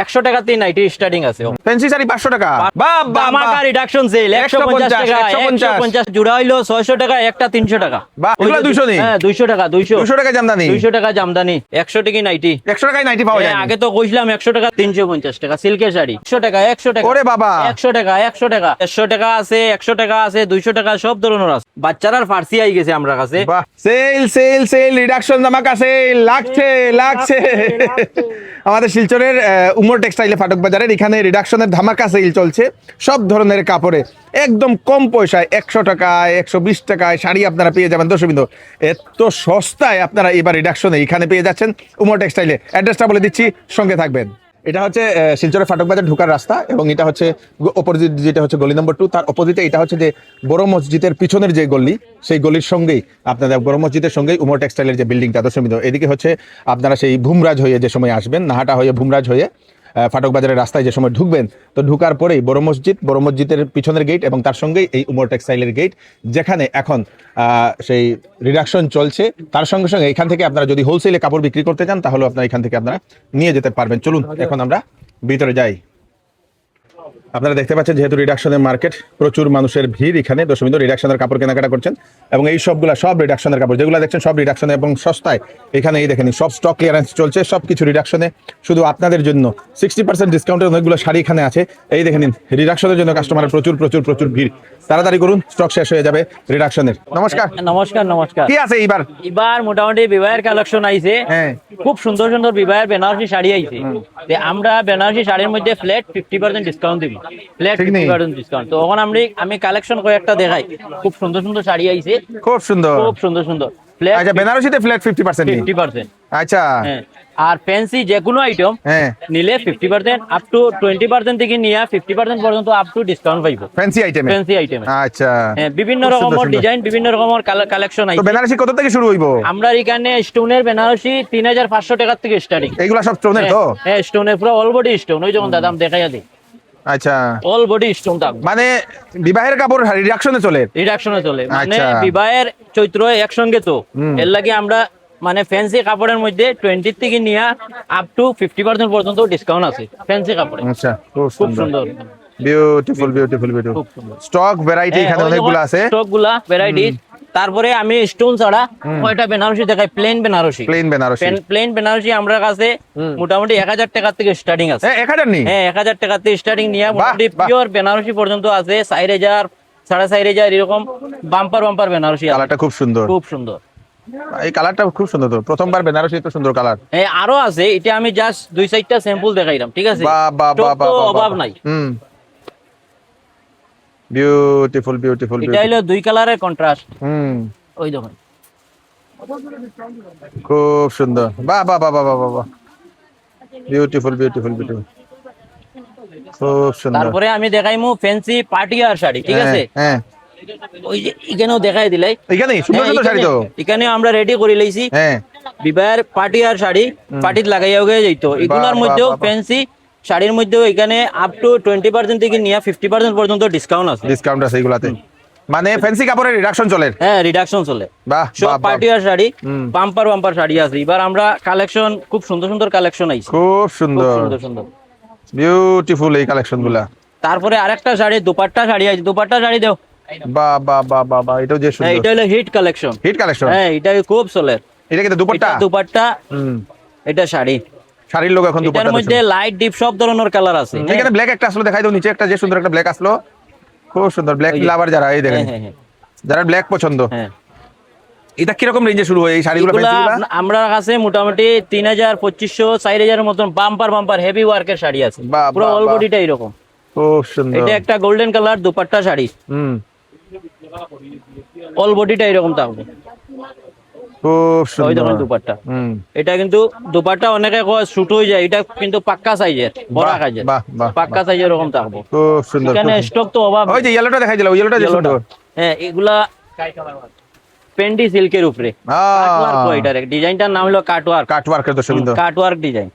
100 টাকাতে nightie starting আছে। Fancy sari 500 টাকা, বাবা আমাকা রিডাকশন সেল 150 টাকা, 150 জোড়া হইলো 600 টাকা, একটা 300 টাকা। এগুলা 200 নেই? হ্যাঁ 200 টাকা, 200 টাকা জামদানি, 200 টাকা জামদানি, 100 টাকা নাইটি, 100 টাকায় নাইটি পাওয়া যায়। আগে তো কইছিলাম 100 টাকা, 350 টাকা সিল্কের শাড়ি, 100 টাকা, 100 টাকা, ওরে বাবা, 100 টাকা, 100 টাকা, 100 টাকা আছে, 100 টাকা আছে, 200 টাকা, সব ধরনের আছে। বাচ্চারার ফার্সি আই গেছে আমরা কাছে। সেল সেল সেল, রিডাকশন ধামাকা সেল লাগছে লাগছে। আমাদের শিলচরের উমর টেক্সটাইলে ফাটক বাজারের এখানে রিডাকশনের ধামাকা সেল চলছে। সব ধরনের কাপড়ে একদম কম পয়সায় 100 টাকায় 120 টাকায় শাড়ি আপনারা পেয়ে যাবেন। দর্শকবৃন্দ, এত সস্তায় আপনারা এবার রিডাকশনে এখানে পেয়ে যাচ্ছেন উমর টেক্সটাইলে। অ্যাড্রেসটা বলে দিচ্ছি, সঙ্গে থাকবেন। এটা হচ্ছে শিলচরের ফাটক বাজার ঢোকার রাস্তা, এবং এটা হচ্ছে অপোজিট, যেটা হচ্ছে গলি নম্বর 2, তার অপোজিটে এটা হচ্ছে যে বড় মসজিদের পিছনের যে গলি, সেই গলির সঙ্গেই আপনাদের বড় মসজিদের সঙ্গেই উমর টেক্সটাইলের যে বিল্ডিংটা। দর্শকবৃন্দ, এদিকে হচ্ছে আপনারা সেই ভুমরাজ হয়ে যে সময় আসবেন, নাহাটা হয়ে ভুমরাজ হয়ে ফাটক বাজারের রাস্তায় যে সময় ঢুকবেন, তো ঢুকার পরেই বড় মসজিদের পিছনের গেট এবং তার সঙ্গেই এই উমর টেক্সটাইলের গেট, যেখানে এখন সেই রিডাকশন চলছে। তার সঙ্গে সঙ্গে এখান থেকে আপনারা যদি হোলসেলে কাপড় বিক্রি করতে চান, তাহলে আপনারা এখান থেকে আপনারা নিয়ে যেতে পারবেন। চলুন এখন আমরা ভিতরে যাই। আপনারা দেখতে পাচ্ছেন যেহেতু রিডাকশনের মার্কেট, প্রচুর মানুষের ভিড় এখানে। দর্শকবৃন্দ, রিডাকশনের কাপড় কেনাকাটা করছেন, এবং এই সবগুলা সব রিডাকশনের কাপড় যেগুলো দেখছেন সব রিডাকশনে এবং সস্তায়। এখানে এই দেখেন সব স্টক ক্লিয়ারেন্স চলছে, সব কিছু রিডাকশনে, শুধু আপনাদের জন্য 60% ডিসকাউন্টের অনেকগুলো শাড়ি এখানে আছে। এই দেখেন রিডাকশনের জন্য কাস্টমারের প্রচুর প্রচুর প্রচুর ভিড়। তাড়াতাড়ি করুন, স্টক শেষ হয়ে যাবে রিডাকশনের। নমস্কার নমস্কার নমস্কার। কি আছে এবার মোটামুটি বিবাহের কালেকশন আইছে। হ্যাঁ, খুব সুন্দর সুন্দর বিবাহের বেনারসি শাড়ি আইছে। আমরা বেনারসি শাড়ির মধ্যে ফ্ল্যাট 50% ডিসকাউন্ট দিবি, ফ্ল্যাট 50% ডিসকাউন্ট। তো এখন আমি কালেকশন কয়েকটা দেখাই, খুব সুন্দর সুন্দর শাড়ি আইছে, খুব সুন্দর খুব সুন্দর সুন্দর ফ্ল্যাট। আচ্ছা, বেনারসিতে ফ্ল্যাট 50%? আচ্ছা, হ্যাঁ। আর ফ্যান্সি যে কোনো আইটেম নিলে 50% আপ টু 20% থেকে নিয়ে 50% পর্যন্ত আপ টু ডিসকাউন্ট পাইব ফ্যান্সি আইটেম। আচ্ছা, হ্যাঁ, বিভিন্ন রকমের ডিজাইন, বিভিন্ন রকমের কালেকশন আছে। তো বেনারসি কত থেকে শুরু হইব? আমরা এখানে স্টোনের বেনারসি 3500 টাকা থেকে স্টার্টিং। এগুলা সব স্টোনের তো? হ্যাঁ, স্টোনের পুরো অল বডি স্টোন। ওই যখন দাদাম দেখাইয়া দিই। আচ্ছা, অল বডি স্টোন থাকবে। মানে বিবাহের কাপড় রিডাকশনে চলে? রিডাকশনে চলে, মানে বিবাহের চৈত্র একসঙ্গে তো, এর লাগি আমরা মানে ফ্যান্সি কাপড়ের মধ্যে 20 থেকে নিয়ে আপ টু 50% পর্যন্ত ডিসকাউন্ট আছে ফ্যান্সি কাপড়ে। আচ্ছা, খুব সুন্দর, বিউটিফুল স্টক ভ্যারাইটি এখানে অনেকগুলো আছে, স্টকগুলা ভ্যারাইটি। তারপরে আমি স্টোন ছাড়া কয়টা বেনারসি দেখাই, প্লেন বেনারসি আমরা কাছে মোটামুটি 1000 টাকা থেকে স্টার্টিং আছে। 1000 নেই? হ্যাঁ, 1000 টাকা থেকে স্টার্টিং নিয়ে মোটামুটি পিওর বেনারসি পর্যন্ত আছে 4000, 4500 এরকম বাম্পার বেনারসি। কালারটা খুব সুন্দর, এই কালারটা খুব সুন্দর। তো প্রথমবার বেনারসি এত সুন্দর কালার। হ্যাঁ, আরো আছে। এটা আমি জাস্ট 2-4টা স্যাম্পল দেখাইলাম, ঠিক আছে? অভাব নাই। বিউটিফুল। এটা হলো দুই কালারের কন্ট্রাস্ট। ওই দেখুন, খুব সুন্দর। বাহ, বিউটিফুল, খুব সুন্দর। তারপরে আমি দেখাইমু ফ্যান্সি পার্টি আর শাড়ি, ঠিক আছে? হ্যাঁ, ওই যে এখানেও দেখাই দিলাই, এখানে সুন্দর সুন্দর শাড়ি তো এখানেও আমরা রেডি করে লইছি। হ্যাঁ, বিবাহের পার্টি আর শাড়ি পার্টির লাগাইয়াও গিয়ে যাইতো। এগুলোর মধ্যেও ফ্যান্সি শাড়ির মধ্যেও এখানে আপ টু 20% থেকে নিয়ে 50% পর্যন্ত ডিসকাউন্ট আছে এগুলাতে। মানে ফ্যান্সি কাপড়ের রিডাকশন চলে? হ্যাঁ, রিডাকশন চলে। বাহ, সব পার্টি আর শাড়ি, বাম্পার শাড়ি আছে। এবার আমরা কালেকশন খুব সুন্দর কালেকশন আইছে, খুব সুন্দর বিউটিফুল এই কালেকশনগুলা। তারপরে আরেকটা শাড়ি, দোপাট্টা শাড়ি আছে। দোপাট্টা শাড়ি দাও। বাহ, এটাও যে সুন্দর। এটা হলো হিট কালেকশন। হ্যাঁ, এটা খুব চলে। এটা কি দুপাট্টা? এটা শাড়ির লোক। এখন দুপাট্টার মধ্যে লাইট ডিপ সব ধরনের কালার আছে। এখানে ব্ল্যাক একটা আসলো, দেখাই দাও। নিচে একটা যে সুন্দর একটা ব্ল্যাক আসলো, খুব সুন্দর। ব্ল্যাক লাভার যারা, এই দেখেন, যারা ব্ল্যাক পছন্দ, এটা কিরকম রেঞ্জে শুরু হয় এই শাড়িগুলো? আমরা কাছে মোটামুটি 3000-2500, 4000 এর মতন বাম্পার হেভি ওয়ার্কের শাড়ি আছে। পুরো অল বডিটা এরকম, খুব সুন্দর। এটা একটা golden colour dupatta sari. All বডিটা এরকম থাকবে, খুব সুন্দর দুপাট্টা। এটা কিন্তু দুপাট্টা অনেকে কয় শুট হয়ে যায়, এটা কিন্তু পাক্কা সাইজের, বড় সাইজের, পাক্কা সাইজের এরকম থাকবে। খুব সুন্দর। এখানে স্টক তো অভাব। ওই যে ইয়েলোটা দেখাই দিলাম, ইয়েলোটা যে সুন্দর। হ্যাঁ, এগুলা পেন্ডি সিল্কের উপরে কাটওয়ার্ক। এটার ডিজাইনটার নাম হলো কাটওয়ার্কের কাটওয়ার্ক ডিজাইন,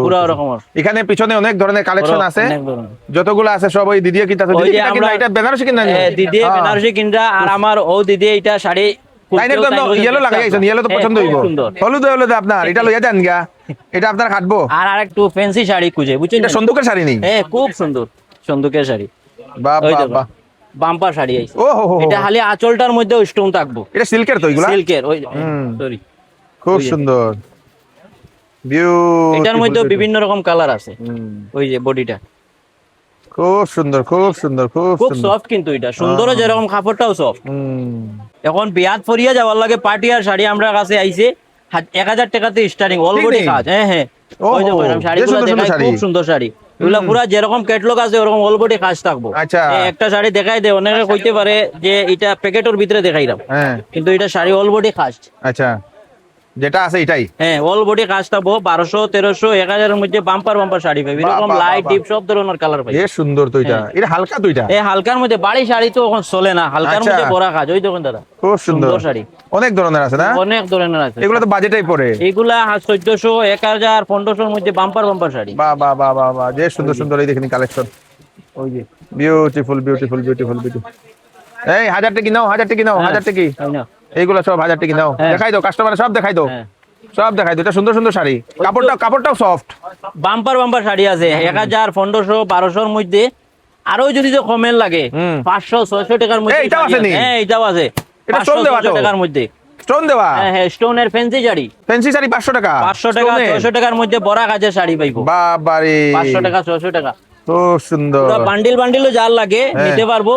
পুরো রকমের। এখানে পিছনে অনেক ধরনের কালেকশন আছে, যতগুলো আছে সব ওই দিদিয়ে কিনতা। এটা বেনারসি কিনা? দিদিয়ে বেনারসি কিনরা। আর আমার ও দিদি এটা শাড়ি লাইনের তো ইয়েলো লাগাইছেন, ইয়েলো তো পছন্দ হইব। হলুদ হলুদ আপনার এটা লইয়া যান গা, এটা আপনার কাটবো। আর একটু ফ্যান্সি শাড়ি খুঁজে, বুঝছেন? এটা সন্দুকের শাড়ি নেই? হ্যাঁ, খুব সুন্দর সন্দুকের শাড়ি। বাহ ওই বাহ দেখো, বাহ, বাম্পার শাড়ি আইছে। ও হো হো, এটা খালি আঁচলটার মধ্যে স্টোন থাকবো। এটা সিল্কের তো এগুলা? সিল্কের, ওই হুম। সরি। খুব সুন্দর, বিউটিফুল। এটার মধ্যে বিভিন্ন রকম কালার আছে। ওই যে বডিটা খুব সুন্দর, খুব সুন্দর, খুব খুব সুন্দর। সফট, কিন্তু এটা সুন্দর, যেরকম কাপড়টাও সফট। এখন বিয়াত ফরিয়া যাওয়ার লাগে পার্টি আর শাড়ি আমরা কাছে আইছে 1000 টাকাতে স্টার্টিং, অল বডি কাজ। হ্যাঁ হ্যাঁ, ওই দেখো এরকম শাড়িগুলো দেখাই, খুব সুন্দর শাড়ি। এগুলা পুরা যেরকম ক্যাটালগ আছে ওরকম অল বডি কাজ থাকবো। আচ্ছা। একটা শাড়ি দেখাই দে, অনেকে কইতে পারে যে এটা প্যাকেটের ভিতরে দেখাইলাম, হ্যাঁ, কিন্তু এটা শাড়ি অল বডি কাজ। আচ্ছা, যেটা আছে এটাই? হ্যাঁ, অল বডি কাজ থাকবো। 1200, 1300, 1000 এর মধ্যে বাম্পার বাম্পার শাড়ি পাবে, এরকম বাহ, লাইট বাহ, ডিপ সব ধরনের কালার পাবে। এ সুন্দর তো এটা, এটা হালকা তো এটা? এই হালকার মধ্যে, বাড়ি শাড়ি তো এখন চলে না, হালকার আচ্ছা। মধ্যে বড় কাজ। ওই দেখুন দাদা, খুব সুন্দর শাড়ি অনেক ধরনের আছে না? অনেক ধরনের আছে। এগুলো তো বাজেটাই পড়ে? এগুলা 1400, 1000, 1500 মধ্যে বাম্পার বাম্পার শাড়ি। বাহ বাহ বাহ বাহ বাহ, যে সুন্দর সুন্দর এই দেখেন কালেকশন। ওই যে বিউটিফুল বিউটিফুল বিউটিফুল বিউটিফুল। এই 1000 টাকা নাও, 1000 টাকা নাও, 1000 টাকা। তাই না? এইগুলো সব 1000 টাকা নাও, হ্যাঁ। দেখাই দাও কাস্টমার, সব দেখাই দাও, হ্যাঁ। সব দেখাই দাও। এটা সুন্দর সুন্দর শাড়ি, কাপড়টাও সফট। বাম্পার বাম্পার শাড়ি আছে 1000, 1500, 1200 মধ্যে। আরো যদি যে কমের লাগে 500, 600 টাকার মধ্যে। এটাও আছে নি? হ্যাঁ, এটাও আছে। এটা 500, স্টোন দেওয়া তো? 600 টাকার মধ্যে। স্টোন দেওয়া? হ্যাঁ হ্যাঁ, স্টোনের ফ্যান্সি শাড়ি। ফ্যান্সি শাড়ি 500 টাকা? 500 টাকা, 600 টাকার মধ্যে বড় কাজের শাড়ি পাইবো। বাবারে, 500 টাকা, 600 টাকা। খুব সুন্দর। বান্ডিল বান্ডিলও যার লাগে হ্যাঁ। নিতে পারবো।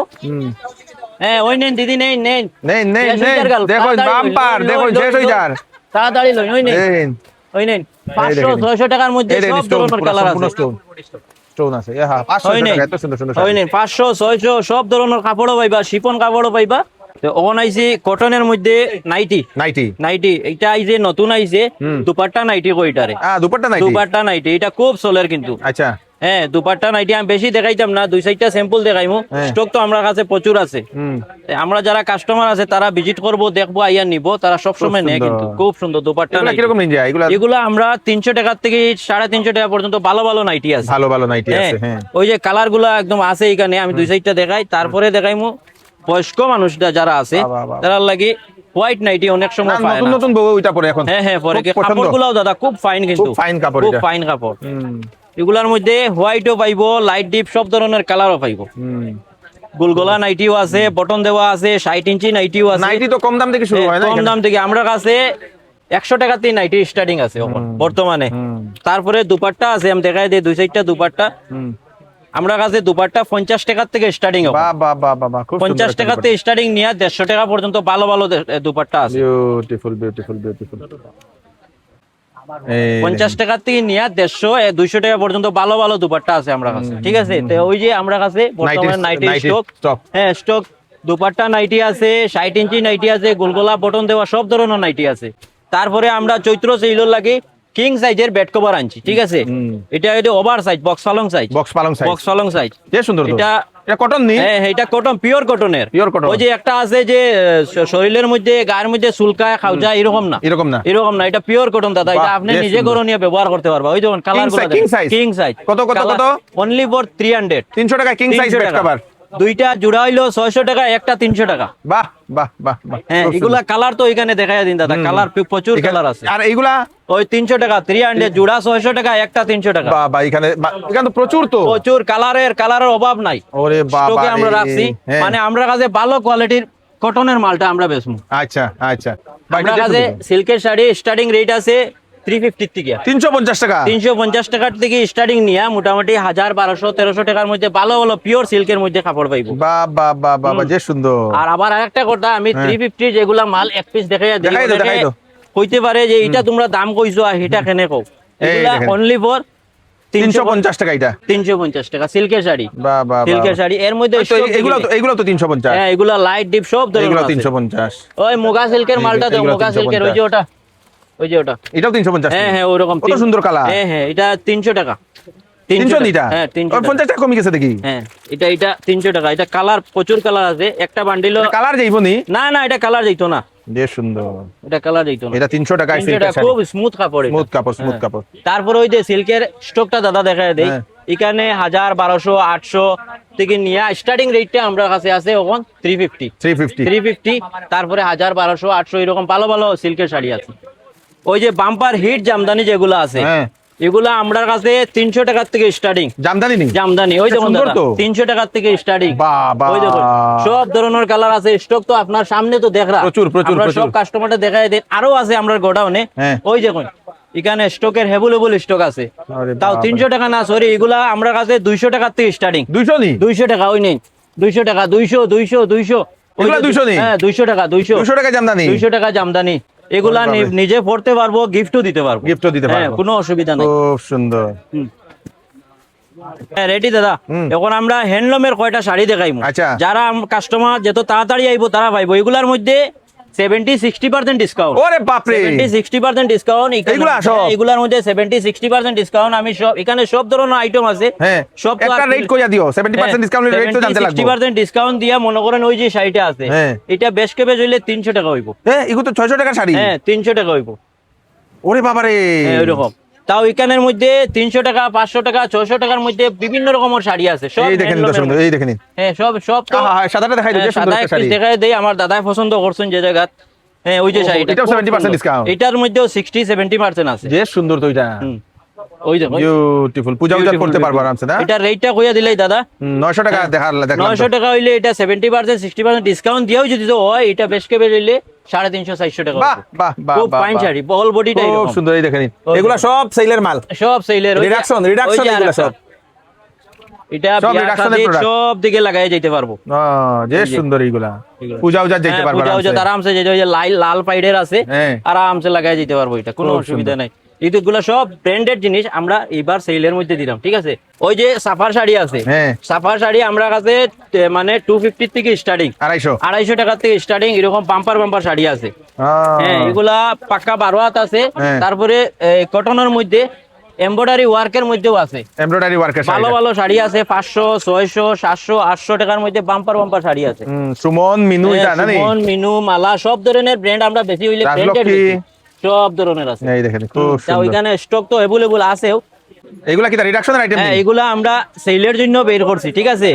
হ্যাঁ, ওই নেন দিদি, নেন নেন নেই নেই শেষ নেই, হয়ে গেল। দেখো তাড়াতাড়ি বাম্পার, লই, দেখো লই, শেষ হয়ে লই, যার। তাড়াতাড়ি লই, ওই নেন নেন, ওই নেন। এই 500, দেখেন। 600 টাকার মধ্যে এই দেখেন সব স্টোন, ধরনের কালার আছে। স্টোন আছে। হ্যাঁ, 500 ওই নেন, টাকা, এত সুন্দর সুন্দর ওই শাড়ি। নেন 500, 600 সব ধরনের কাপড়ও পাইবা, শিফন কাপড়ও পাইবা। তো ওখান আইছে কটনের মধ্যে নাইটি। নাইটি? নাইটি এটা আইছে নতুন আইছে, দুপাট্টা নাইটি কইটারে। দুপাট্টা নাইটি? দুপাট্টা নাইটি এটা খুব চলের কিন্তু। আচ্ছা। হ্যাঁ, দুপাট্টা নাইটি আমি বেশি দেখাইতাম না, 2-4টা স্যাম্পল দেখাইমু। স্টক তো আমার কাছে প্রচুর আছে। আমরা যারা কাস্টমার আছে তারা ভিজিট করবো, দেখবো, আইয়া নিব, তারা সবসময় নেয় কিন্তু। খুব সুন্দর দুপাট্টা এগুলা নাইটি। কিরকম নিন যায় এগুলা? এগুলো আমরা 300 টাকা থেকে 350 টাকা পর্যন্ত ভালো ভালো নাইটি আছে। ভালো ভালো নাইটি হ্যাঁ, আছে। হ্যাঁ, ওই যে কালার গুলা একদম আছে এখানে, আমি 2-4টা দেখাই, তারপরে দেখাইমু। বয়স্ক মানুষরা যারা আছে বাহ, বাহ, বাহ। তারা লাগে হোয়াইট নাইটি অনেক সময় পায় নতুন না। নতুন বউ ওইটা পরে এখন? হ্যাঁ হ্যাঁ, পরে খুব পছন্দ। কাপড় গুলাও দাদা খুব ফাইন কিন্তু, খুব ফাইন কাপড় খুব এটা। ফাইন কাপড়। এগুলার মধ্যে হোয়াইটও পাইবো, লাইট ডিপ সব ধরনের কালারও পাইবো। গোলগলা নাইটিও আছে, বটন দেওয়া আছে, 60 ইঞ্চি নাইটিও আছে। নাইটি তো কম দাম থেকে শুরু হয় না? কম দাম থেকে আমরা কাছে 100 টাকাতে নাইটি স্টার্টিং আছে এখন বর্তমানে। তারপরে দুপাট্টা আছে, আমি দেখাই দিই 2-4টা দুপাট্টা। আমরা কাছে দুপাট্টা 50 টাকার থেকে স্টার্টিং। বাহ বাহ বাহ বাহ বাহ, খুব সুন্দর। 50 টাকাতে স্টার্টিং নিয়ে 150 টাকা পর্যন্ত ভালো ভালো দুপাট্টা আছে। Beautiful beautiful beautiful. 50 টাকার থেকে নিয়ে 150, 200 টাকা পর্যন্ত ভালো ভালো দুপাট্টা আছে আমরা কাছে। ঠিক আছে, তো ওই যে আমরা কাছে বর্তমানে নাইটি স্টক। হ্যাঁ, স্টক দুপাট্টা নাইটি আছে, 60 ইঞ্চি নাইটি আছে, গোলগলা বটন দেওয়া সব ধরনের নাইটি আছে। তারপরে আমরা চৈত্র সেলর লাগে কিং সাইজের বেড কভার আনছি। ঠিক আছে, এটা ওভার সাইজ, বক্স পালং সাইজ। বক্স পালং সাইজ? বক্স পালং সাইজ। যে সুন্দর তো। এটা কটন নি? হ্যাঁ, এটা কটন, পিওর কটনের। Pure cotton. ওই যে একটা আছে যে শরীরের মধ্যে, গায়ের মধ্যে চুলকায় খাওয়া, এরকম না, এরকম না, এরকম না। এটা পিওর কটন দাদা, এটা আপনি নিজে করে নিয়ে ব্যবহার করতে পারবা। ওই দেখুন কালার গুলো, কিং সাইজ। কত কত কত? Only for 300। 300 টাকা কিং সাইজ বেড কভার। দুইটা জোড়া হইলো 600 টাকা, একটা 300 টাকা। বাহ বাহ বাহ বাহ। হ্যাঁ, এগুলা কালার তো এখানে দেখাই দিন দাদা, কালার প্রচুর কালার আছে। আর এইগুলা ওই 300 টাকা, 300 জোড়া 600 টাকা, একটা 300 টাকা। বাবা, এখানে তো প্রচুর তো, প্রচুর কালারের অভাব নাই। ওরে বাবা, স্টকে আমরা রাখছি, মানে আমরা কাছে ভালো কোয়ালিটির কটনের মালটা আমরা বেচবো। আচ্ছা আচ্ছা। আমরা কাছে সিল্কের শাড়ি স্টার্টিং রেট আছে 350 থেকে 350 টাকা। 350 টাকার থেকে স্টার্টিং নিয়ে মোটামুটি 1000, 1200, 1300 টাকার মধ্যে ভালো ভালো পিওর সিল্কের মধ্যে কাপড় পাইবো। বাবা বাবা, যে সুন্দর। আর আবার আরেকটা কথা, আমি 350 যেগুলা মাল এক পিস দেখাই দাও। কইতে পারে যে এটা তোমরা দাম কইছো আর এটা কেনে কও। এগুলা অনলি ফর 350 টাকা। এটা 350 টাকা সিল্কের শাড়ি। বাবা, সিল্কের শাড়ি এর মধ্যে এগুলো তো 350। হ্যাঁ, এগুলা লাইট ডিপ সব ধরনের এগুলো আছে। 350। ওই মুগা সিল্কের মালটা দাও, মুগা সিল্কের ওই যে ওটা, ওই যে ওটা। এটাও 350? হ্যাঁ হ্যাঁ, ওরকম কত সুন্দর কালার। হ্যাঁ হ্যাঁ, এটা 300 টাকা। 300 নিটা? হ্যাঁ, 300 50 টাকা কমে গেছে দেখি। হ্যাঁ, এটা 300 টাকা। এটা কালার প্রচুর কালার আছে, একটা বান্ডিল। কালার যাইবো নি? না না, এটা কালার যাইতো না। যে সুন্দর, এটা কালার যাইতো না। এটা 300 টাকায় 300 টাকা, খুব স্মুথ কাপড়। স্মুথ কাপড়, স্মুথ কাপড়। তারপর ওই যে সিল্কের স্টকটা দাদা দেখায় দেই, এখানে 1000, 1200, 800, থেকে নিয়ে স্টার্টিং রেটটা আমরা কাছে আছে এখন 350 350, তারপরে 1000 1200 800 এরকম ভালো ভালো সিল্কের শাড়ি আছে। ওই যে বাম্পার হিট জামদানি যেগুলো আছে এগুলা আমরা কাছে 300 টাকার থেকে স্টার্টিং। জামদানি ওই দেখুন দাদা 300 টাকার থেকে স্টার্টিং। ওই দেখুন সব ধরনের কালার আছে, স্টক তো আপনার সামনে তো দেখরা প্রচুর সব কাস্টমারটা দেখায় দেন, আরো আছে আমরা গোডাউনে। ওই দেখুন এখানে স্টকের হেবুলেবল স্টক আছে, তাও 300 টাকা না, সরি এগুলা আমরা কাছে 200 টাকার থেকে স্টার্টিং। 200 টাকা ওই নেই, 200 টাকা 200 200 200 এগুলা 200 নেই। হ্যাঁ 200 টাকা 200 টাকা জামদানি, 200 টাকা জামদানি। এগুলা নিজে পড়তে পারবো, গিফটও দিতে পারবো, হ্যাঁ কোনো অসুবিধা নেই। খুব সুন্দর। রেডি দাদা, এখন আমরা হ্যান্ডলুমের কয়টা শাড়ি দেখাইবো, যারা কাস্টমার যত তাড়াতাড়ি আইবো তারা পাইবো। এগুলার মধ্যে 70-60% ডিসকাউন্ট। ওরে বাপ রে, 70-60% ডিসকাউন্ট এগুলার মধ্যে 70-60% ডিসকাউন্ট। আমি সব এখানে সব ধরনের আইটেম আছে, সব তো একটা রেট কইয়া দিও। 70% ডিসকাউন্টের রেট তো জানতে লাগবে। 60% ডিসকাউন্ট দিয়া মনে করেন ওই যে শাড়িটা আছে এটা বেশ কেবে হইলে 300 টাকা হইবো। এগুলো তো 600 টাকা শাড়ি। 300 টাকা হইবো। ওরে বাবা রে, এরকম। তাও এখানের মধ্যে 300 টাকা 500 টাকা 600 টাকার মধ্যে বিভিন্ন রকমের শাড়ি আছে। সব এই দেখেন দর্শক, এই দেখেন, হ্যাঁ সব তো সাদাটা দেখাই দিও, সুন্দর একটা শাড়ি দেখাই দেই। আমার দাদাই পছন্দ করছেন যে জায়গা, হ্যাঁ ওই যে শাড়িটা, এটাও 70% ডিসকাউন্ট। এটার মধ্যেও 60-70% আছে। যে সুন্দর তো এটা, ওই দেখো বিউটিফুল, পূজা করতে পারবো আরামসে না। এটা রেটটা কইয়া দিলেই দাদা 900 টাকা দেখলাম। 900 টাকা হইলে এটা 70% 60% ডিসকাউন্ট দিয়েও যদি তো হয় এটা বেশ কেবে হইলে 350-400 টাকা। বাহ, খুব ফাইন শাড়ি, বল বডিটা খুব সুন্দর। এই দেখেন এগুলা সব সেলের মাল, সব সেলের রিডাকশন এগুলা সব। এটা সব দিকে লাগাই যেতে পারবো। যে সুন্দর এইগুলা পূজা যেতে পারবো আরামসে। যে লাল পাইডের আছে আরামসে লাগাই যেতে পারবো, এটা কোনো অসুবিধা নাই। এইগুলো সব ব্র্যান্ডেড জিনিস আমরা এবার সেলের মধ্যে দিলাম, ঠিক আছে। ওই যে সাফার শাড়ি আছে, সাফার শাড়ি আমরা কাছে মানে 250 থেকে স্টার্টিং, 250 টাকা থেকে স্টার্টিং। এরকম বাম্পার শাড়ি আছে, হ্যাঁ এগুলা পাক্কা 12 হাত আছে। তারপরে কটনের মধ্যে এমব্রয়ডারি ওয়ার্কের মধ্যেও আছে, ভালো ভালো শাড়ি আছে। 500 600 700 800 টাকার মধ্যে বাম্পার শাড়ি আছে। সুমন মিনু, সুমন মিনু মালা সব ধরনের ব্র্যান্ড আমরা বেশি হইলে ব্র্যান্ডেড সব ধরনের আছে। এই দেখেন খুব সুন্দর। ওইখানে স্টক তো अवेलेबल আছে। এগুলা কি রিডাকশনের আইটেম? হ্যাঁ এগুলা আমরা সেলের জন্য বের করছি, ঠিক আছে।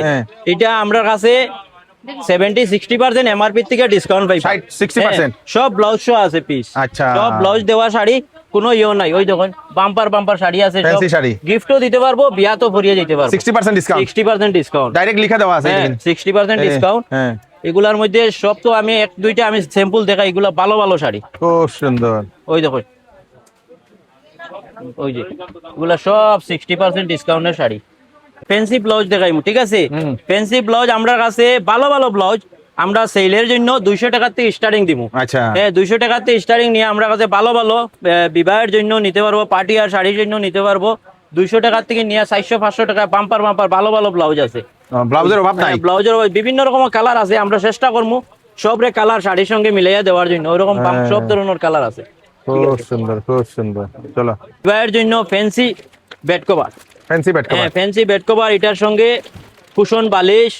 এটা আমরা কাছে 70-60% এমআরপি থেকে ডিসকাউন্ট পাই। 60% সব ব্লাউজ শো আছে পিস, আচ্ছা সব ব্লাউজ দেওয়া শাড়ি, কোনো ইয়ে নাই। ওই দেখুন বাম্পার শাড়ি আছে, সব গিফটও দিতে পারবো, বিয়া তো ভরিয়ে দিতে পারবো। 60% ডিসকাউন্ট, 60% ডিসকাউন্ট ডাইরেক্ট লিখা দেওয়া আছে। 60% ডিসকাউন্ট। এগুলার মধ্যে সব তো আমি এক দুইটা আমি স্যাম্পল দেখাই, এগুলা ভালো শাড়ি, খুব সুন্দর। ওই দেখো ওই যে এগুলা সব 60% ডিসকাউন্টের শাড়ি। ফ্যান্সি ব্লাউজ দেখাইমু, ঠিক আছে। ফ্যান্সি ব্লাউজ আমরা কাছে ভালো ব্লাউজ আমরা সেলের জন্য 200 টাকা থেকে স্টার্টিং দিমু। আচ্ছা, হ্যাঁ 200 টাকা থেকে স্টার্টিং নিয়ে আমরা কাছে ভালো বিবাহের জন্য নিতে পারবো, পার্টি আর শাড়ির জন্য নিতে পারবো। 200 টাকা থেকে নিয়ে 400-500 টাকা বাম্পার ভালো ব্লাউজ আছে। ব্লাউজের অভাব নাই, ব্লাউজের বিভিন্ন রকমের কালার আছে। আমরা চেষ্টা করবো সবরে কালার শাড়ির সঙ্গে মিলাইয়া দেওয়ার জন্য, ওরকম সব ধরনের কালার আছে। খুব সুন্দর খুব সুন্দর। চলো বিবাহের জন্য fancy bed cover, fancy bed cover, এটার সঙ্গে কুশন বালিশ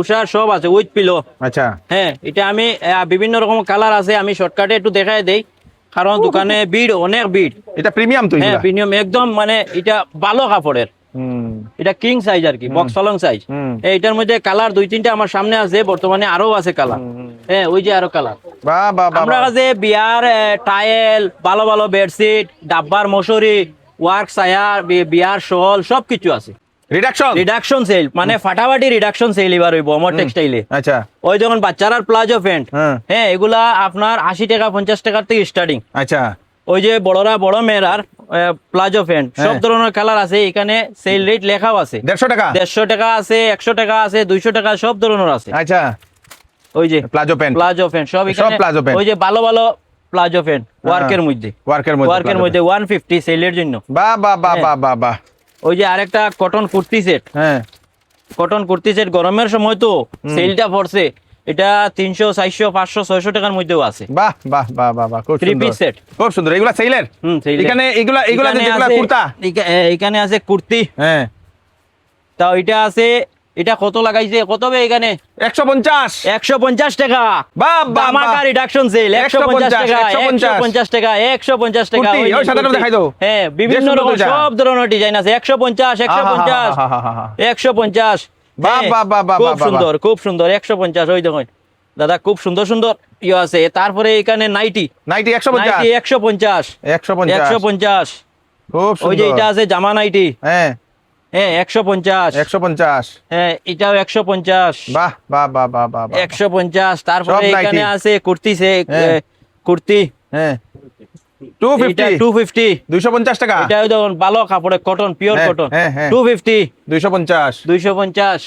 উষার সব আছে উইথ পিলো। আচ্ছা, হ্যাঁ এটা আমি বিভিন্ন রকম কালার আছে, আমি শর্টকাটে একটু দেখাই দেই কারণ দোকানে ভিড়, অনেক ভিড়। এটা প্রিমিয়াম তো? হ্যাঁ প্রিমিয়াম একদম, মানে এটা ভালো কাপড়ের, এটা কিং সাইজ আর কি, বক্স ফলং সাইজ। এটার মধ্যে কালার 2-3টা আমার সামনে আছে, বর্তমানে আরো আছে কালার। হ্যাঁ ওই যে আরো কালার। আমরা কাছে বিয়ার টাইল, ভালো বেডশিট, ডাব্বার মশারি, ওয়ার্ক সায়ার, বিয়ার শল সবকিছু আছে। রিডাকশন সেল মানে ফাটাফাটি রিডাকশন সেল এবার হইব আমার টেক্সটাইলে। আচ্ছা, ওই যখন বাচ্চারার প্লাজো প্যান্ট, হ্যাঁ এগুলা আপনার 80 টাকা 50 টাকার থেকে স্টার্টিং। আচ্ছা, ওই যে বড় মেয়েরার প্লাজো প্যান্ট সব ধরনের কালার আছে। এখানে সেল রেট লেখাও আছে, 150 টাকা আছে, 100 টাকা আছে, 200 টাকা, সব ধরনের আছে। আচ্ছা, ওই যে প্লাজো প্যান্ট সব এখানে। ওই যে ভালো প্লাজো প্যান্ট ওয়ার্কের মধ্যে 150 সেলের জন্য। বাহ। ওই যে আরেকটা cotton kurti set, cotton kurti set গরমের সময় তো সেলটা পড়ছে, এটা 300 400 500 600 টাকার মধ্যেও আছে। বাহ খুব সুন্দর, 3 পিস সেট, খুব সুন্দর। এগুলা সেলের? এখানে এগুলা যেগুলা কুর্তা, এখানে আছে কুর্তি। হ্যাঁ তাও এটা আছে, এটা কত লাগাইছে, কত হবে এখানে? 150 টাকা। ধামাকা রিডাকশন সেল, 150 টাকা, 150 টাকা, 150 টাকা। ওই সাদাটা দেখাই দাও। হ্যাঁ বিভিন্ন রকম সব ধরনের ডিজাইন আছে। 150 150 150 বাহ বাহ বাহ বাহ খুব সুন্দর, খুব সুন্দর। 150 ওই দেখুন দাদা, খুব সুন্দর সুন্দর আছে। তারপরে এখানে নাইটি 150 150 150। খুব ওই যে সুন্দর। এটা আছে জামা নাইটি, হ্যাঁ হ্যাঁ 150। 150। হ্যাঁ এটাও 150। বাহ বাহ বাহ বাহ বাহ বাহ। 150। তারপরে সব এখানে নাইটি। আছে কুর্তি হ্যাঁ। কুর্তি, হ্যাঁ এটা 250 250। 250 টাকা। এটাও দেখুন ভালো কাপড়ে, কটন, পিওর হ্যাঁ, কটন। হ্যাঁ, হ্যাঁ। 250 250। 250।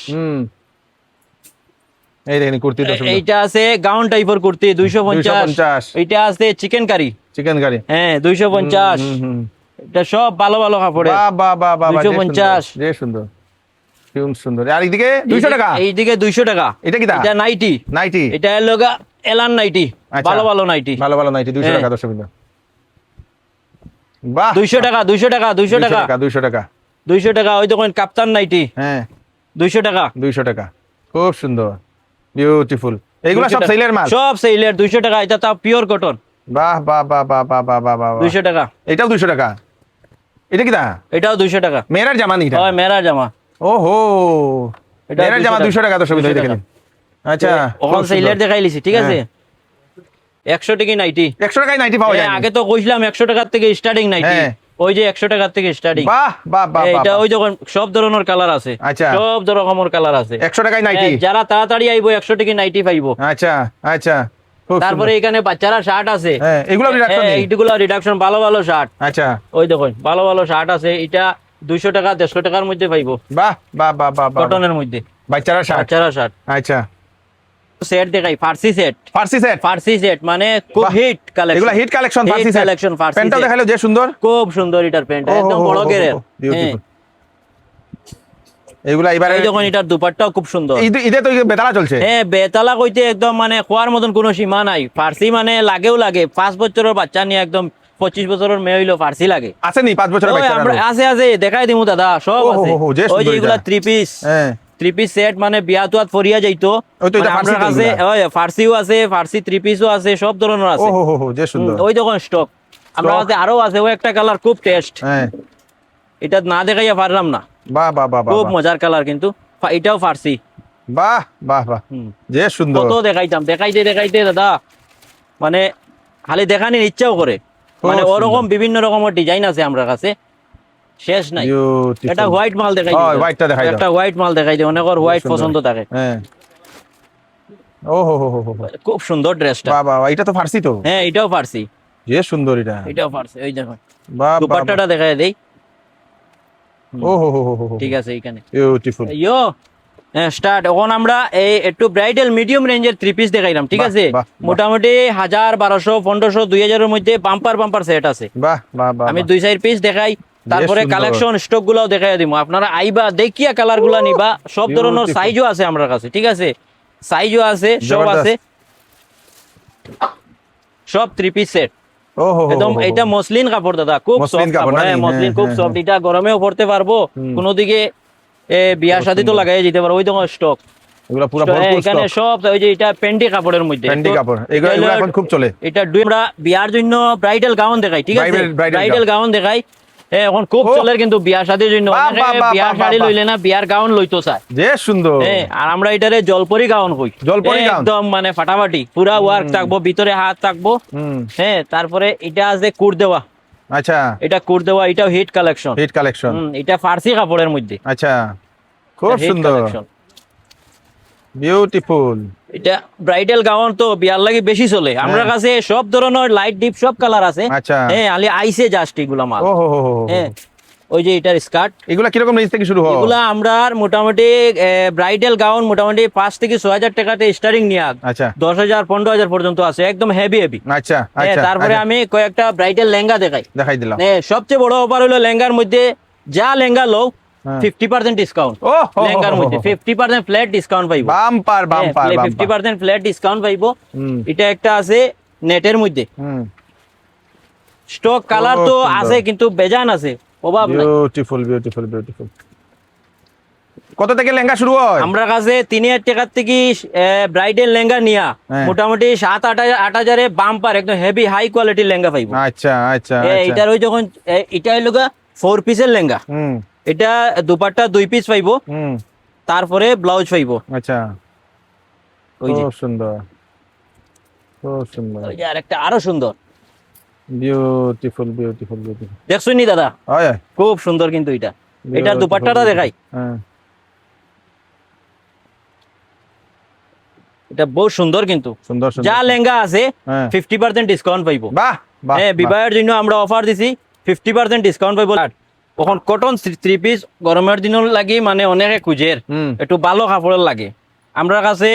এই দেখেন কুর্তি তো সুন্দর। এইটা আছে গাউন টাইপের কুর্তি 250। 250। এটা আছে চিকেন কারি, চিকেন কারি। হ্যাঁ 250। এটা সব ভালো ভালো কাপড়ে। বাহ বাহ বাহ বাহ বাহ, যে সুন্দর, 250। যে সুন্দর, কিউম সুন্দর। আর এইদিকে 200 টাকা। এইদিকে 200 টাকা। এটা কি তা? এটা নাইটি, নাইটি। এটা লগা এলান নাইটি, আচ্ছা। ভালো ভালো নাইটি। ভালো ভালো নাইটি 200 হ্যাঁ। টাকা দর্শক বিন্দু। বাহ 200 টাকা, 200 টাকা, 200 টাকা, 200 টাকা। 200 টাকা। ওই দেখুন কাপ্তান নাইটি, হ্যাঁ 200 টাকা। 200 টাকা, খুব সুন্দর, বিউটিফুল। এইগুলা 200 সব টাকা। সেলের মাল। সব সেলের 200 টাকা। এটা তাও পিওর কটন, বাহ বাহ বাহ বাহ বাহ বাহ বাহ বাহ। 200 টাকা। এটাও 200 টাকা। এটা কি তা? এটাও 200 টাকা। মেয়েরার জামা নি এটা? হয় মেরা জামা। ওহো, এটাও মেয়েরার জামা 200 টাকা দর্শক বিন্দু, 200 দেখেন। টাকা। আচ্ছা, ওখান সেলের দেখাই লিছি, ঠিক আছে। হ্যাঁ। 100 টাকা নাইটি। 100 টাকায় নাইটি পাওয়া যায়। আগে তো কইছিলাম 100 টাকার থেকে স্টার্টিং নাইটি। হ্যাঁ। ওই যে 100 টাকার থেকে স্টার্টিং। বাহ বাহ বাহ বাহ। এটা ওই যখন সব ধরনের কালার আছে, আচ্ছা। সব রকমের কালার আছে। 100 টাকায় নাইটি। হ্যাঁ, যারা তাড়াতাড়ি আইবো 100 টাকা নাইটি পাইবো। আচ্ছা আচ্ছা, খুব তারপরে সুন্দর। এখানে বাচ্চারা শার্ট আছে, হ্যাঁ, এগুলো reduction নেই? এইগুলো রিডাকশন, ভালো ভালো শার্ট। আচ্ছা, ওই দেখুন ভালো ভালো শার্ট আছে। এটা 200 টাকা 150 টাকার মধ্যে পাইবো, বাহ বাহ বাহ বাহ বাহ। কটনের মধ্যে। বাচ্চারা শার্ট। বাচ্চারা শার্ট আচ্ছা, সেট দেখাই, ফার্সি সেট। ফার্সি সেট। ফার্সি সেট মানে খুব বাহ। Hit collection. এগুলা হিট কালেকশন, ফার্সি সেট। কালেকশন, ফার্সি প্যান্টটা set। দেখালো যে সুন্দর, খুব সুন্দর এটার প্যান্ট, ও, একদম ও, বড় ও, ও, গেরের। ও, beautiful। এগুলা এবারে এই যখন এটার দুপাট্টাও খুব সুন্দর। ঈদে তো বেতালা চলছে। হ্যাঁ বেতালা কইতে একদম মানে খোয়ার মতন কোনো সীমা নাই। ফার্সি মানে লাগেও লাগে। 5 বছরের বাচ্চা নিয়ে একদম 25 বছরের মেয়ে হইলো ফার্সি লাগে। আসেনি 5 বছরের ওই বাচ্চা? আমরা আছে আছে দেখাই দিমু দাদা, সব ও, আছে। হো, হো, যে ওই যে সুন্দর এগুলা এটা। 3 পিস, হ্যাঁ 3 পিস সেট মানে বিয়া তুয়াত ফরিয়া যাইতো। ওই তো এটা মানে ফার্সি আমার তো কাছে এগুলা। ওই ফার্সিও আছে, ফার্সি 3 পিসও আছে, সব ধরনের ও আছে। হো হো হো, যে সুন্দর। ওই দেখুন স্টক আমরা কাছে আরো আছে। ও একটা কালার খুব টেস্ট, হ্যাঁ, এটা না দেখাইয়া পারলাম না। বাহ বাহ বাহ বাহ খুব বাহ। মজার কালার, কিন্তু এটাও ফার্সি। বাহ বাহ বাহ, হুম। যে সুন্দর। কত দেখাইতাম, দেখাইতে দেখাইতে দাদা মানে খালি দেখানির ইচ্ছাও করে। খুব মানে সুন্দর। ওরকম বিভিন্ন রকমের ডিজাইন আছে আমরা কাছে, শেষ নাই। Beautiful। এটা হোয়াইট মাল দেখাই ও, দিই। white টা দেখাই দাও। একটা হোয়াইট মাল দেখাই দিই, অনেকের হোয়াইট সুন্দর। পছন্দ থাকে। হ্যাঁ, ও হো হো হো হো হো। খুব সুন্দর ড্রেসটা। বাহ বাহ বাহ, এটা তো ফার্সি তো, হ্যাঁ এটাও ফার্সি, যে সুন্দর এটা। এটাও ফার্সি। ওই দেখুন বাহ বাহ বাহ। দুপাট্টাটা দেখাই দেই, ও হো হো হো হো হো। ঠিক আছে এখানে। বিউটিফুল। ইয়ো স্টার্ট। এখন আমরা এই একটু ব্রাইডাল মিডিয়াম রেঞ্জের 3 পিস দেখাইলাম, ঠিক বাহ, আছে। বাহ, বাহ। মোটামুটি 1000, 1200, 1500, 2000 এর মধ্যে বাম্পার বাম্পার সেট আছে। বাহ বাহ বাহ। আমি 2-4 পিস দেখাই, তারপরে সুন্দর। কালেকশন স্টক গুলাও দেখাই দিব। আপনারা আইবা দেখিয়া কালার গুলা নিবা। সব ধরনের Beautiful। সাইজও আছে আমার কাছে, ঠিক আছে। সাইজও আছে, সব জবরদস্ত। আছে, সব 3 পিস সেট। ও হো হো একদম হো হো। এটা মসলিন কাপড় দাদা, খুব মসলিন সফট কাপড় কাপড়। না হ্যাঁ নি? মসলিন হ্যাঁ, খুব হ্যাঁ, সফট। এটা গরমেও পরতে পারবো, কোন দিকে বিয়া শাদিতে লাগাই যেতে পারবো। ওই দেখো স্টক, এগুলা পুরো ভরপুর এখানে স্টক। সব। ওই যে এটা পেন্ডি কাপড়ের মধ্যে, প্যান্টি তো কাপড়, এগুলা এটা এগুলা হলো- এখন খুব চলে। এটা আমরা বিয়ার জন্য ব্রাইডাল গাউন দেখাই, ঠিক আছে। Bridal ব্রাইডাল গাউন দেখাই, এখন খুব ও। চলে কিন্তু বিয়া শাদির জন্য। বাহ, অনেকে বাহ, বাহ, বিয়ার বাহ, শাড়ি বাহ। লইলে না, বিয়ার গাউন লইতো চায়। যে সুন্দর। হ্যাঁ, আর আমরা এটারে জলপরি গাউন কই। জলপরি গাউন। একদম মানে ফাটাফাটি, পুরা ওয়ার্ক থাকবো, ভিতরে হাত থাকবো। হুম, হ্যাঁ, তারপরে এটা আছে কুর দেওয়া, আচ্ছা, এটা কুর দেওয়া, এটাও হিট কালেকশন। Hit collection. এটা ফার্সি কাপড়ের মধ্যে, আচ্ছা, খুব হিট সুন্দর, কালেকশন। বিউটিফুল। এটা ব্রাইডাল গাউন তো বিয়ার লাগে বেশি চলে। আমরা কাছে সব ধরনের লাইট ডিপ সব কালার আছে। আচ্ছা। হ্যাঁ, আলি আইসে জাস্ট এগুলা মাল। ও হো হো হো হো। হ্যাঁ, ওই যে এটার স্কার্ট, এগুলা কিরকম রেঞ্জ থেকে শুরু হয়? এগুলা আমরা মোটামুটি ব্রাইডাল গাউন মোটামুটি 5 থেকে 6000 টাকাতে স্টার্টিং নিয়ে আচ্ছা 10,000, 15,000 পর্যন্ত আছে, একদম হেভি হেভি। আচ্ছা আচ্ছা। তারপরে আচ্ছা, আমি কয়েকটা ব্রাইডাল লেহেঙ্গা দেখাই। দেখাই দিলাম। সবচেয়ে বড় অফার হলো লেহেঙ্গার মধ্যে, যা লেহেঙ্গা লো হ্যাঁ। 50% ডিসকাউন্ট। ও হো হো লেহেঙ্গার হো মধ্যে হো। 50% ফ্ল্যাট ডিসকাউন্ট পাইবো। Bumper bumper bumper. 50% flat discount পাইবো। হুম, এটা একটা আছে নেটের মধ্যে, হুম, স্টক কালার তো সুন্দর। আছে কিন্তু বেজান আছে, অভাব নাই। Beautiful beautiful beautiful. কত থেকে লেহেঙ্গা শুরু হয়? আমরা কাছে 3000 টাকার থেকে ব্রাইডাল লেহেঙ্গা নিয়া হ্যাঁ। মোটামুটি 7-8 হাজারে বাম্পার একদম হেভি হাই কোয়ালিটির লেহেঙ্গা পাইবো। আচ্ছা আচ্ছা আচ্ছা। এটার ওই যখন এটা হলো 4 পিসের লেহেঙ্গা, হুম, এটা দুপাট্টা 2 পিস পাইবো। হুম, তারপরে ব্লাউজ পাইবো। আচ্ছা, ওই যে খুব সুন্দর, খুব সুন্দর, ওই যে আরেকটা আরো সুন্দর, বিউটিফুল বিউটিফুল বিউটিফুল। দেখছুন নি দাদা, হয় খুব সুন্দর কিন্তু এটা। এটার দুপাট্টাটা দেখাই, হ্যাঁ, এটা বহুত সুন্দর কিন্তু। সুন্দর সুন্দর। যা লেহেঙ্গা আছে হ্যাঁ। 50% ডিসকাউন্ট পাইবো। বাহ বাহ, হ্যাঁ, বাহ। বিবাহের জন্য আমরা অফার দিছি, 50% ডিসকাউন্ট পাইবো। এখন কটন 3 পিস গরমের দিনের লাগি মানে অনেকে খুঁজের, হুম। একটু ভালো কাপড়ের লাগে। আমরা কাছে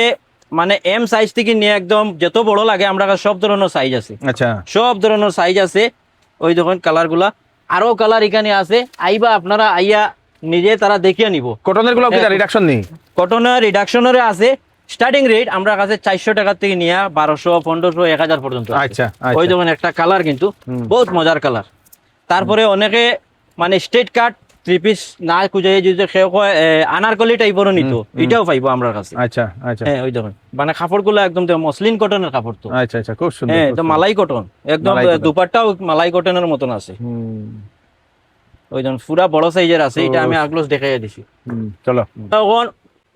মানে এম সাইজ থেকে নিয়ে একদম যত বড় লাগে আমরা কাছে সব ধরনের সাইজ আছে, আচ্ছা, সব ধরনের সাইজ আছে। ওই দেখুন কালার গুলা, আরো কালার এখানে আছে। আইবা আপনারা আইয়া নিজে তারা দেখিয়ে নিব। কটনের গুলো কি রিডাকশন নেই? কটনের রিডাকশনের আছে, স্টার্টিং রেট আমরা কাছে 400 টাকা থেকে নিয়ে 1200, 1500, 1000 পর্যন্ত আছে। আচ্ছা, ওই আচ্ছা। দেখুন একটা কালার কিন্তু বহুত মজার কালার। তারপরে অনেকে মানে স্ট্রেট কাট 3 পিস না খুঁজে যদি কেউ কয় আনারকলি টাইপেরও নিত, এটাও পাইবো আমার কাছে। আচ্ছা আচ্ছা হ্যাঁ, ওই দেখুন মানে কাপড়গুলো একদম মসলিন কটনের কাপড় তো। আচ্ছা আচ্ছা, খুব সুন্দর, হ্যাঁ, খুব তো সুন্দর। মালাই কটন একদম, মালাই cotton। দুপাট্টাও মালাই কটনের মতন আছে। হুম, ওই দেখুন পুরা বড় সাইজের আছে, এটা আমি আগলোস দেখাই দিছি। চলো। তখন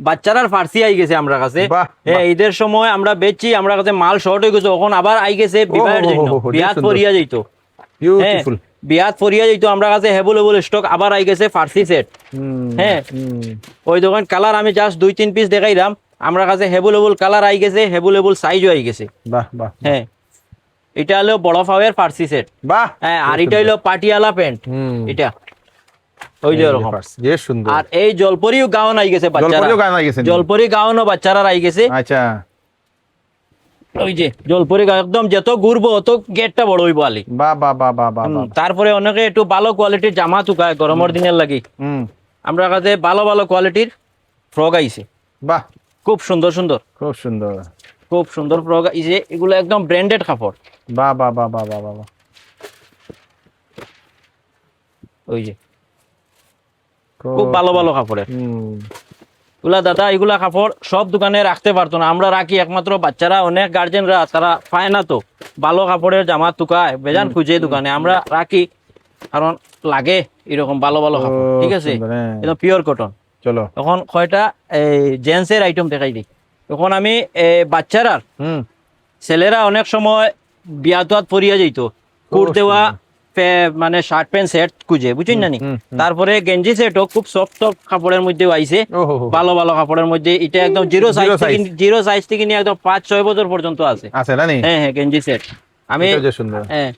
বাচ্চারার ফার্সি আই গেছে আমরা কাছে। বাহ, হ্যাঁ, ঈদের সময় আমরা বেচছি, আমরা কাছে মাল শর্ট হয়ে গেছে, এখন আবার আই গেছে বিবাহের জন্য, বিয়াত সুন্দর। পরিয়া যাইতো। হ্যাঁ, বিউটিফুল। বিয়াত পরিয়া যাইতো, আমরা কাছে হেবুলেবুল স্টক আবার আই গেছে ফার্সি সেট। হ্যাঁ, ওই দোকান কালার আমি জাস্ট 2-3 পিস দেখাইলাম, আমরা কাছে হেবুলেবুল কালার আই গেছে, হেবুলেবুল সাইজও আই গেছে। বাহ বাহ, হ্যাঁ, এটা হলো বড় ফাওয়ার ফার্সি সেট। বাহ। হ্যাঁ, আর এটা হলো পাটিয়ালা প্যান্ট, এটা ওই যে এরকম। যে সুন্দর। আর এই জলপরিও গাউন আই গেছে বাচ্চারা, জলপরিও গান হয়ে গেছে। জলপরি গাউনও বাচ্চারা আই গেছে। আচ্ছা, ওই যে জলপরি গাউন একদম যত ঘুরবো অত গেটটা বড় হইব আলি। বাহ বাহ বাহ বাহ বাহ বাহ। তারপরে অনেকে একটু ভালো কোয়ালিটির জামা তুকায় গরমের দিনের লাগি, হুম, আমরা কাছে ভালো ভালো কোয়ালিটির ফ্রক আইছে, বাহ, খুব সুন্দর সুন্দর, খুব সুন্দর। খুব সুন্দর ফ্রক আইছে। এগুলো একদম ব্র্যান্ডেড কাপড়। বাহ বাহ বাহ বাহ বাহ বাহ। ওই যে খুব ভালো ভালো কাপড়ের হুম, এগুলা দাদা, এগুলা কাপড় সব দোকানে রাখতে পারতো না, আমরা রাখি একমাত্র বাচ্চারা, অনেক গার্জেনরা তারা পায় না তো ভালো কাপড়ের জামা তুকায় বেজান খুঁজে দোকানে, আমরা রাখি কারণ লাগে এরকম ভালো ভালো কাপড়। খুব ঠিক আছে, সুন্দর, হ্যাঁ। একদম পিওর কটন। চলো। এখন কয়টা এই জেন্টসের আইটেম দেখাই দিই। এখন আমি বাচ্চারা, হুম, ছেলেরা অনেক সময় বিয়া তোয়াত পরিয়া যাইত, কুর দেওয়া মানে শার্ট প্যান্ট সেট খুঁজে, বুঝছেন না নি? তারপরে গেঞ্জি সেটও খুব সফট কাপড়ের মধ্যে আইছে, ওহো, ভালো ভালো কাপড়ের মধ্যে। এটা একদম জিরো সাইজ থেকে নিয়ে একদম 5-6 বছর পর্যন্ত আছে। আছে না নি? হ্যাঁ হ্যাঁ, গেঞ্জি সেট আমি এটাও যে সুন্দর। হ্যাঁ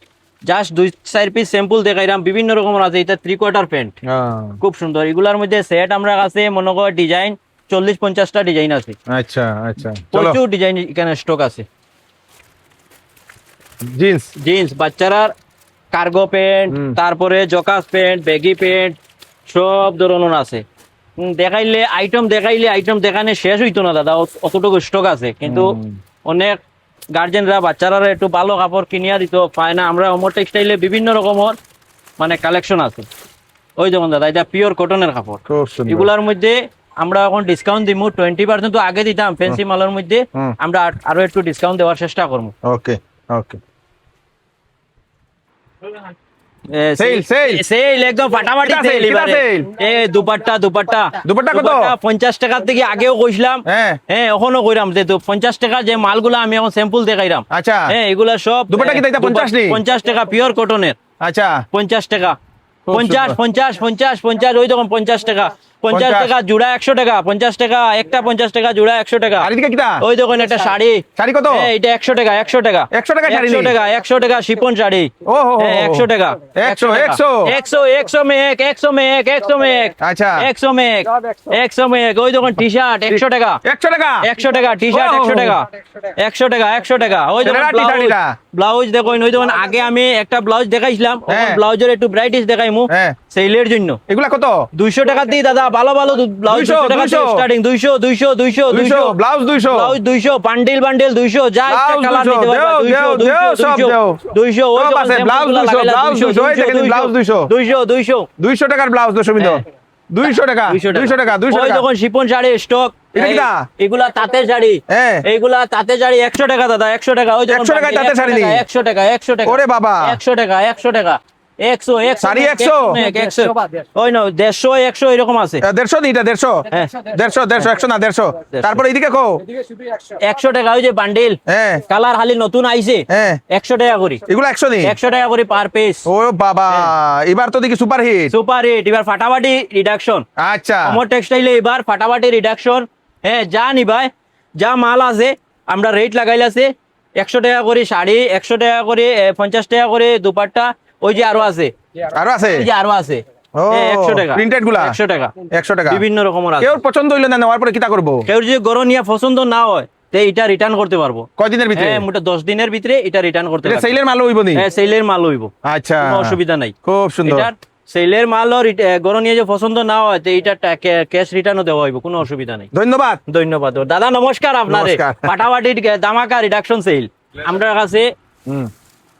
জাস্ট 2-4 পিস স্যাম্পল দেখাইলাম, বিভিন্ন রকমের আছে। এটা 3/4 প্যান্ট, খুব সুন্দর। এগুলার মধ্যে সেট আমরা কাছে মনে কর ডিজাইন 40-50টা ডিজাইন আছে, আচ্ছা আচ্ছা, চলো। প্রচুর ডিজাইন এখানে স্টক আছে। জিন্স। জিন্স বাচ্চারার কার্গো প্যান্ট, তারপরে জকাস প্যান্ট, ব্যাগি প্যান্ট, সব ধরনের আছে। দেখাইলে আইটেম দেখানে শেষ হইতো না দাদা, অতটুকু স্টক আছে। কিন্তু অনেক গার্জেনরা বাচ্চারা একটু ভালো কাপড় কিনিয়া দিত পায় না, আমরা অমর টেক্সটাইলে বিভিন্ন রকমের মানে কালেকশন আছে। ওই যেমন দাদা, এটা পিওর কটনের কাপড়। খুব সুন্দর। এগুলার মধ্যে আমরা এখন ডিসকাউন্ট দিব 20% তো আগে দিতাম ফ্যান্সি মালের মধ্যে, আমরা আরো একটু ডিসকাউন্ট দেওয়ার চেষ্টা করবো। ওকে ওকে। সেল একদম ফাটাফাটি সেল এবারে। দুপাট্টা কত? 50 টাকা থেকে আগেও কইছিলাম, হ্যাঁ এখনো কইরাম যে 50 টাকা যে মালগুলা আমি এখন স্যাম্পল দেখাইরাম। আচ্ছা, হ্যাঁ, এগুলা সব দুপাট্টা কি তাইতা 50 নি? 50 টাকা পিওর কটনের। আচ্ছা, 50 টাকা, খুব 50 সুন্দর। 50 50 50, ওই রকম 50 টাকা, 50 টাকা জোড়া 100 টাকা, 50 টাকা একটা, 50 টাকা জোড়া 100 টাকা। আর এদিকে কিটা? ওই দেখুন একটা শাড়ি। শাড়ি কত? এটা 100 টাকা, 100 টাকা, 100 টাকা শাড়ি? 100 টাকা, 100 টাকা শিপন শাড়ি। ও হো, 100 টাকা, 100 100 মেক, 100 মেক, 100 মেক। আচ্ছা, 100 মেক, 100 মেক। ওই দেখুন টি শার্ট 100 টাকা, 100 টাকা, 100 টাকা টি শার্ট, 100 টাকা, 100 টাকা, 100 টাকা। ওই দেখুন ছেলেরা টি-শার্ট এটা। ব্লাউজ দেখুন, ওই দেখুন আগে আমি একটা ব্লাউজ দেখাইছিলাম, হ্যাঁ। ব্লাউজের একটু ব্রাইটিস দেখাইমু হ্যাঁ। সেলের জন্য। এগুলা কত? 200 টাকা দিয়ে দাদা, ভালো ভালো ব্লাউজ 200 টাকা থেকে স্টার্টিং। 200 200 200 200 ব্লাউজ 200, ব্লাউজ 200, বান্ডিল 200, যা একটা ব্লাউজ কালার 200, নিতে পারবা। দেও, 200 দেও, সব 200 দেও। 200 ওই সব আছে, ব্লাউজ 200, ব্লাউজ 200, এই দেখেন ব্লাউজ 200। 200 200 200 টাকার ব্লাউজ 200 মিদো। 200 টাকা, 200 টাকা, 200 ওই টাকা। দেখুন শিপন শাড়ি স্টক। এটা কিটা? এগুলা তাঁতের শাড়ি, হ্যাঁ। এইগুলা তাঁতের শাড়ি 100 টাকা দাদা, 100 টাকা। ওই দেখুন 100 টাকায় তাঁতের শাড়ি নেই? 100 টাকা, 100 টাকা, ওরে বাবা। 100 টাকা, 100 টাকা। 100 শাড়ি 100? 100 ওই না 150 100 এরকম আছে 150 নি এটা 150 হ্যাঁ 150 100 না 150 তারপরে এইদিকে কো 100 টাকা ওই যে বান্ডিল হ্যাঁ কালার খালি নতুন আইছে হ্যাঁ 100 টাকা করে এগুলো 100 নি 100 টাকা করে পার পিস ও বাবা এবার তো দেখি সুপার হিট সুপার হিট এবার ফাটাফাটি রিডাকশন আচ্ছা আমার টেক্সটাইলে এবার ফাটাফাটি রিডাকশন হ্যাঁ যা নিবাই যা মাল আছে আমরা রেট লাগাইলে আছে 100 টাকা করে শাড়ি 100 টাকা করে 50 টাকা করে দুপাট্টা ওই যে আরো আছে আরো আছে এই যে আরো আছে ও 100 টাকা প্রিন্টেড গুলা 100 টাকা 100 টাকা বিভিন্ন রকমের আছে কেউ পছন্দ হইলো না নেওয়ার পরে কিটা করব কেউ যদি গরম নিয়ে পছন্দ না হয় তে এটা রিটার্ন করতে পারবো কয়দিনের ভিতরে হ্যাঁ মোটা 10 দিনের ভিতরে এটা রিটার্ন করতে এটা পারবো সেলের মাল হইব নি হ্যাঁ সেলের মাল হইব আচ্ছা কোনো অসুবিধা নাই খুব সুন্দর এটার সেলের মালও গরম নিয়ে যে পছন্দ না হয় তো এটা ক্যাশ রিটার্নও দেওয়া হইব কোনো অসুবিধা নাই ধন্যবাদ ধন্যবাদ দাদা নমস্কার আপনারে নমস্কার। ফাটাফাটির ধামাকা রিডাকশন সেল আমরা কাছে হুম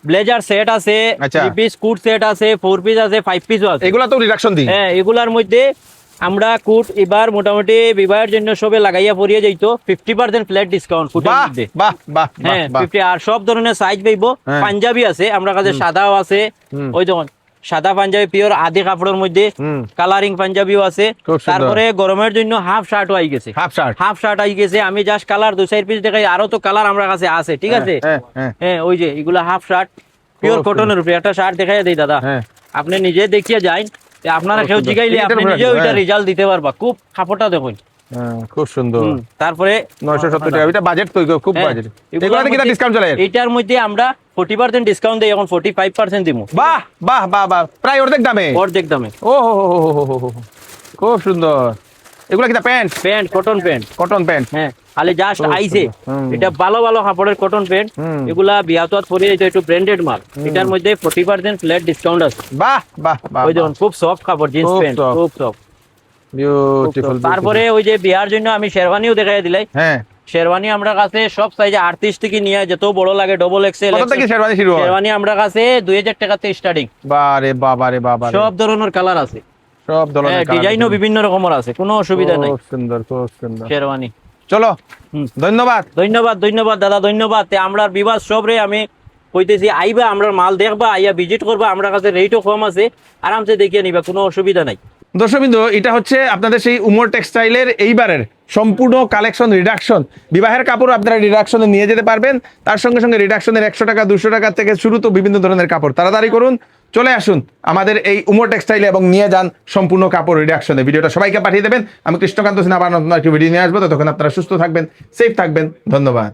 ব্লেজার সেট আছে আচ্ছা। 3 পিস কুট সেট আছে 4 পিস আছে 5 পিসও আছে এগুলা তো রিডাকশন দি হ্যাঁ এগুলার মধ্যে আমরা কুট এবার মোটামুটি বিবাহের জন্য সবে লাগাইয়া পরিয়ে যাইতো 50% ফ্ল্যাট ডিসকাউন্ট কুটের বাহ মধ্যে বাহ বাহ হ্যাঁ বাহ 50 আর সব ধরনের সাইজ পাইবো হ্যাঁ। পাঞ্জাবি আছে আমরা কাছে সাদাও আছে হুম। ওই দেখুন সাদা পাঞ্জাবি পিওর আদি কাপড়ের মধ্যে হুম। কালারিং পাঞ্জাবিও আছে খুব সুন্দর। তারপরে গরমের জন্য হাফ শার্টও আই গেছে half shirt half shirt I গেছে আমি জাস্ট কালার 2-4 পিস দেখাই আরো তো কালার আমরা কাছে আছে ঠিক আছে হ্যাঁ হ্যাঁ হ্যাঁ ওই যে এগুলা হাফ শার্ট পিওর খুব কটনের উপরে একটা শার্ট দেখাই দেই দাদা হ্যাঁ আপনি নিজে দেখিয়ে যান আপনারা খুব কেউ সুন্দর। জিগাইলে এটার আপনি উপরে নিজেও এটা হ্যাঁ। রেজাল্ট দিতে পারবা খুব কাপড়টা দেখুন হ্যাঁ, খুব সুন্দর তারপরে 970 টাকা এটা বাজেট তো খুব হ্যাঁ, বাজেট এগুলোর এগুলাতে কিটা মধ্যে- ডিসকাউন্ট চলে এটার মধ্যে আমরা 40% ডিসকাউন্ট দেই এখন 45% দিমু বাহ বাহ বাহ বাহ প্রায় অর্ধেক দামে অর্ধেক দামে ও হো হো হো হো হো হো। খুব সুন্দর এগুলা কিটা pant pant cotton pant cotton pant হ্যাঁ খালি জাস্ট খুব আইছে সুন্দর। হুম। এটা ভালো ভালো কাপড়ের কটন প্যান্ট হুম। এগুলা বিয়াতত পরে এটা একটু ব্র্যান্ডেড মাল এটার মধ্যে 40% ফ্ল্যাট ডিসকাউন্ট আছে বাহ বাহ বাহ ওই দেখুন খুব সফট কাপড় জিন্স খুব প্যান্ট soft। খুব সফট বিউটিফুল তারপরে ওই যে বিয়ার জন্য আমি শেরওয়ানিও দেখাই দিলাই হ্যাঁ শেরওয়ানি আমরা কাছে সব সাইজে 38 থেকে নিয়ে যত বড় লাগে ডবল এক্সেল কত থেকে শেরওয়ানি শুরু হয় শেরওয়ানি আমরা কাছে 2000 টাকাতে স্টার্টিং বারে বাবা রে বাবা রে। সব ধরনের কালার আছে সব ধরনের colour ডিজাইনও আছে। বিভিন্ন রকমের আছে কোনো অসুবিধা নাই খুব সুন্দর খুব সুন্দর শেরওয়ানি চলো হুম। ধন্যবাদ ধন্যবাদ ধন্যবাদ দাদা ধন্যবাদ তে আমরা বিবাদ সব রে আমি কইতেছি আইবা আমরা মাল দেখবা আইয়া ভিজিট করবা আমরা কাছে রেটও কম আছে আরামসে দেখিয়ে নিবা কোনো অসুবিধা নাই দর্শকবৃন্দ এটা হচ্ছে আপনাদের সেই উমর টেক্সটাইলের এইবারের সম্পূর্ণ কালেকশন রিডাকশন বিবাহের কাপড় আপনারা রিডাকশনে নিয়ে যেতে পারবেন তার সঙ্গে সঙ্গে রিডাকশনের 100 টাকা 200 টাকা থেকে শুরু তো বিভিন্ন ধরনের কাপড় তাড়াতাড়ি করুন চলে আসুন আমাদের এই উমর টেক্সটাইলে এবং নিয়ে যান সম্পূর্ণ কাপড় রিডাকশনে ভিডিওটা সবাইকে পাঠিয়ে দেবেন আমি কৃষ্ণকান্ত সিনহা আবার নতুন একটি ভিডিও নিয়ে আসবো ততক্ষণ আপনারা সুস্থ থাকবেন সেফ থাকবেন ধন্যবাদ